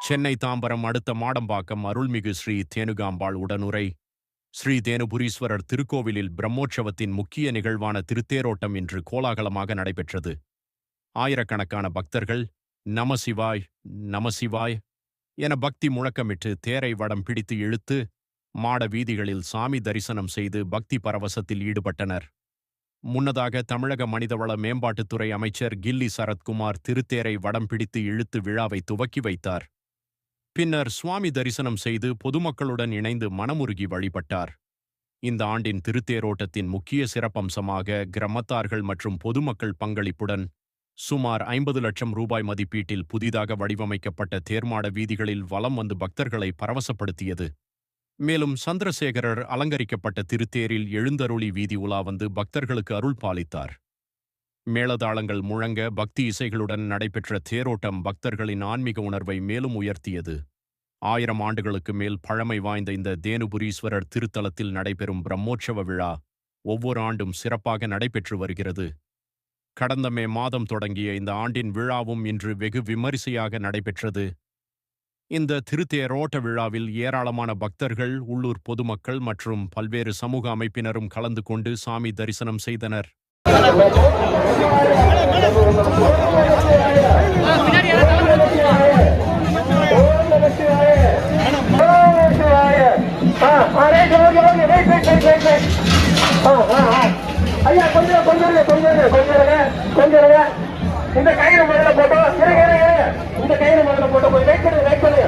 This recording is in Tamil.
சென்னை தாம்பரம் அடுத்த மாடம்பாக்கம் அருள்மிகு ஸ்ரீ தேனுகாம்பாள் உடனுரை ஸ்ரீ தேனுபுரீஸ்வரர் திருக்கோவிலில் பிரம்மோற்சவத்தின் முக்கிய நிகழ்வான திருத்தேரோட்டம் இன்று கோலாகலமாக நடைபெற்றது. ஆயிரக்கணக்கான பக்தர்கள் நமசிவாய் நமசிவாய் என பக்தி முழக்கமிட்டு தேரை வடம் பிடித்து இழுத்து மாட வீதிகளில் சாமி தரிசனம் செய்து பக்தி பரவசத்தில் ஈடுபட்டனர். முன்னதாக தமிழக மனிதவள மேம்பாட்டுத்துறை அமைச்சர் கில்லி சரத்குமார் திருத்தேரை வடம் பிடித்து இழுத்து விழாவை துவக்கி வைத்தார். பின்னர் சுவாமி தரிசனம் செய்து பொதுமக்களுடன் இணைந்து மனமுருகி வழிபட்டார். இந்த ஆண்டின் திருத்தேரோட்டத்தின் முக்கிய சிறப்பம்சமாக கிராமத்தார்கள் மற்றும் பொதுமக்கள் பங்களிப்புடன் சுமார் 50 லட்சம் ரூபாய் மதிப்பீட்டில் புதிதாக வடிவமைக்கப்பட்ட தேர்மாட வீதிகளில் வலம் வந்து பக்தர்களை பரவசப்படுத்தியது. மேலும் சந்திரசேகரர் அலங்கரிக்கப்பட்ட திருத்தேரில் எழுந்தருளி வீதி உலா வந்து பக்தர்களுக்கு அருள் பாலித்தார். மேளதாளங்கள் முழங்க பக்தி இசைகளுடன் நடைபெற்ற தேரோட்டம் பக்தர்களின் ஆன்மீக உணர்வை மேலும் உயர்த்தியது. 1000 ஆண்டுகளுக்கு மேல் பழமை வாய்ந்த இந்த தேனுபுரீஸ்வரர் திருத்தலத்தில் நடைபெறும் பிரம்மோற்சவ விழா ஒவ்வொரு ஆண்டும் சிறப்பாக நடைபெற்று வருகிறது. கடந்த மே மாதம் தொடங்கிய இந்த ஆண்டின் விழாவும் இன்று வெகு விமரிசையாக நடைபெற்றது. இந்த திருத்தேரோட்ட விழாவில் ஏராளமான பக்தர்கள், உள்ளூர் பொதுமக்கள் மற்றும் பல்வேறு சமூக அமைப்பினரும் கலந்து கொண்டு சாமி தரிசனம் செய்தனர். இந்த கயிறு முதல்ல போட்டோம், இந்த கயிறு முதல்ல போட்டோம், கொஞ்சம் வெயிட் பண்ணுங்க.